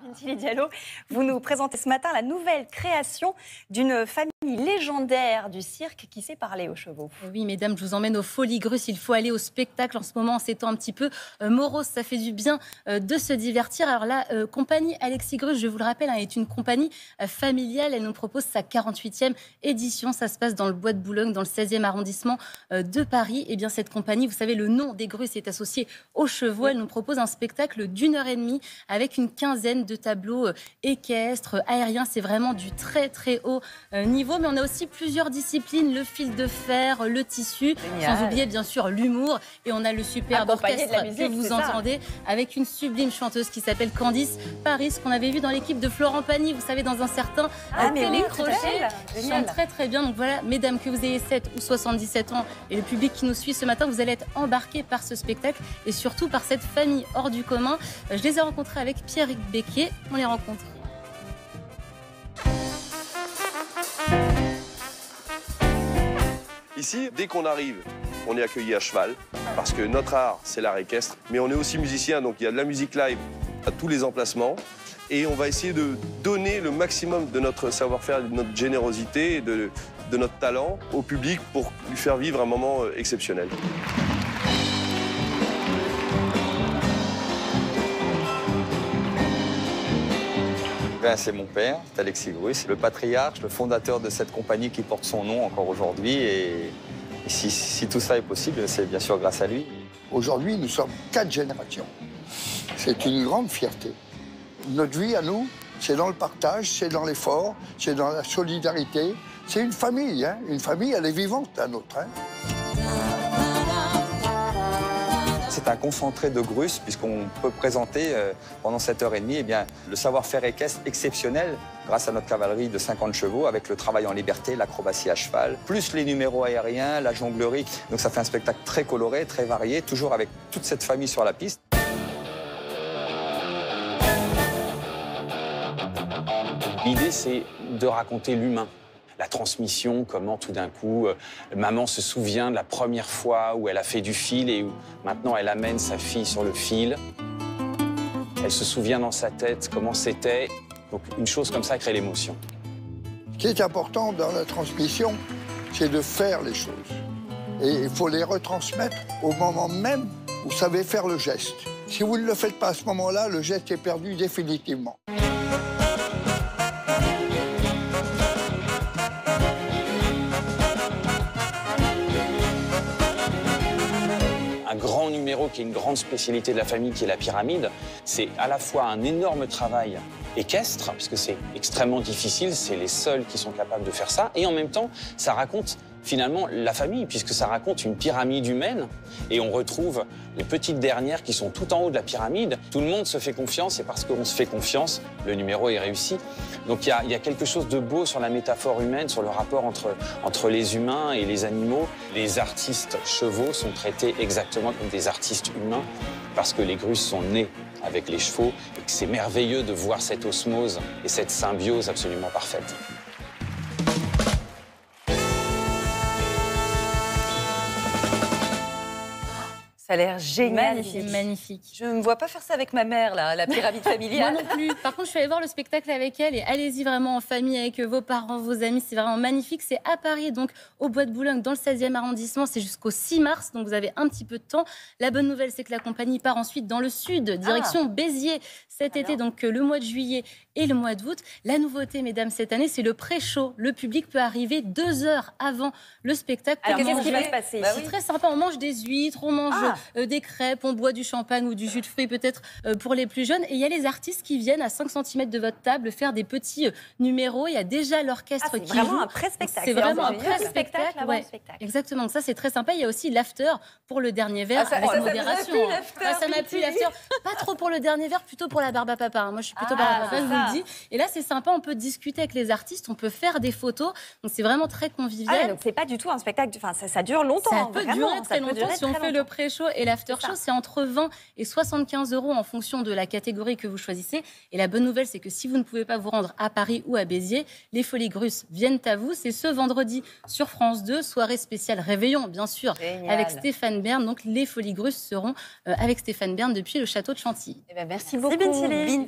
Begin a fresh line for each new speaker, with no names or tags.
Bintili Diallo, vous nous présentez ce matin la nouvelle création d'une famille légendaire du cirque qui sait parler aux chevaux.
Et oui, mesdames, je vous emmène aux Folies Grusses. Il faut aller au spectacle en ce moment, en s'étant un petit peu morose. Ça fait du bien de se divertir. Alors la compagnie Alexis Grus, je vous le rappelle, est une compagnie familiale. Elle nous propose sa 48e édition. Ça se passe dans le Bois de Boulogne, dans le 16e arrondissement de Paris. Et bien cette compagnie, vous savez, le nom des Grus est associé aux chevaux. Elle nous propose un spectacle d'1h30 avec une quinzaine de tableaux équestres, aériens. C'est vraiment du très très haut niveau. Mais on a aussi plusieurs disciplines, le fil de fer, le tissu, sans oublier bien sûr l'humour. Et on a le superbe orchestre que vous entendez avec une sublime chanteuse qui s'appelle Candice Paris, qu'on avait vu dans l'équipe de Florent Pagny, vous savez, dans un certain télécrochet. Chante très très bien. Donc voilà, mesdames, que vous ayez 7 ou 77 ans et le public qui nous suit ce matin, vous allez être embarqués par ce spectacle et surtout par cette famille hors du commun. Je les ai rencontrés avec Pierrick Becquier. On les rencontre.
Ici, dès qu'on arrive, on est accueilli à cheval, parce que notre art, c'est l'art équestre. Mais on est aussi musicien, donc il y a de la musique live à tous les emplacements. Et on va essayer de donner le maximum de notre savoir-faire, de notre générosité et de notre talent au public pour lui faire vivre un moment exceptionnel.
C'est mon père, c'est Alexis Grus, le patriarche, le fondateur de cette compagnie qui porte son nom encore aujourd'hui. Et si tout ça est possible, c'est bien sûr grâce à lui.
Aujourd'hui, nous sommes 4 générations. C'est une grande fierté. Notre vie à nous, c'est dans le partage, c'est dans l'effort, c'est dans la solidarité. C'est une famille, hein. Une famille, elle est vivante, la nôtre. Hein.
C'est un concentré de Grus, puisqu'on peut présenter pendant cette heure et demie le savoir-faire équestre exceptionnel grâce à notre cavalerie de 50 chevaux, avec le travail en liberté, l'acrobatie à cheval, plus les numéros aériens, la jonglerie. Donc ça fait un spectacle très coloré, très varié, toujours avec toute cette famille sur la piste.
L'idée, c'est de raconter l'humain. La transmission, comment tout d'un coup, maman se souvient de la première fois où elle a fait du fil et où maintenant elle amène sa fille sur le fil. Elle se souvient dans sa tête comment c'était. Donc une chose comme ça crée l'émotion.
Ce qui est important dans la transmission, c'est de faire les choses. Et il faut les retransmettre au moment même où vous savez faire le geste. Si vous ne le faites pas à ce moment-là, le geste est perdu définitivement.
Un grand numéro qui est une grande spécialité de la famille, qui est la pyramide. C'est à la fois un énorme travail équestre, parce que c'est extrêmement difficile, c'est les seuls qui sont capables de faire ça, et en même temps, ça raconte finalement la famille, puisque ça raconte une pyramide humaine, et on retrouve les petites dernières qui sont tout en haut de la pyramide. Tout le monde se fait confiance, et parce qu'on se fait confiance, le numéro est réussi. Donc il y a quelque chose de beau sur la métaphore humaine, sur le rapport entre les humains et les animaux. Les artistes chevaux sont traités exactement comme des artistes humains, parce que les Grus sont nés avec les chevaux, et que c'est merveilleux de voir cette osmose et cette symbiose absolument parfaite.
Ça a l'air génial.
Magnifique.
Je ne me vois pas faire ça avec ma mère, là, la pyramide familiale.
Moi non plus. Par contre, je suis allée voir le spectacle avec elle et allez-y vraiment en famille avec vos parents, vos amis. C'est vraiment magnifique. C'est à Paris, donc au Bois de Boulogne, dans le 16e arrondissement. C'est jusqu'au 6 mars, donc vous avez un petit peu de temps. La bonne nouvelle, c'est que la compagnie part ensuite dans le sud, direction Béziers cet été, donc le mois de juillet et le mois d'août. La nouveauté, mesdames, cette année, c'est le pré-show. Le public peut arriver 2 heures avant le spectacle.
Alors, qu'est-ce qui va se passer
C'est très sympa. On mange des huîtres, on mange des crêpes, on boit du champagne ou du jus de fruits peut-être pour les plus jeunes. Et il y a les artistes qui viennent à 5 cm de votre table faire des petits numéros. Il y a déjà l'orchestre qui joue.
C'est vraiment un pré-spectacle.
C'est vraiment un pré-spectacle. Ouais. Exactement. Donc ça, c'est très sympa. Il y a aussi l'after pour le dernier verre avec modération. Ça m'a plu l'after. Pas trop pour le dernier verre, plutôt pour la barbe à papa. Moi, je suis plutôt barbe à papa, je vous le dis. Et là, c'est sympa. On peut discuter avec les artistes, on peut faire des photos. Donc c'est vraiment très convivial.
Donc c'est pas du tout un spectacle. Enfin, ça dure longtemps.
Ça peut durer très longtemps. Si on fait le pré-show et l'after show, c'est entre 20 et 75 € en fonction de la catégorie que vous choisissez. Et la bonne nouvelle, c'est que si vous ne pouvez pas vous rendre à Paris ou à Béziers, les Folies Grusses viennent à vous. C'est ce vendredi sur France 2, soirée spéciale Réveillon, bien sûr, avec Stéphane Bern. Donc les Folies Grusses seront avec Stéphane Bern depuis le château de Chantilly.
Merci beaucoup, Bintili.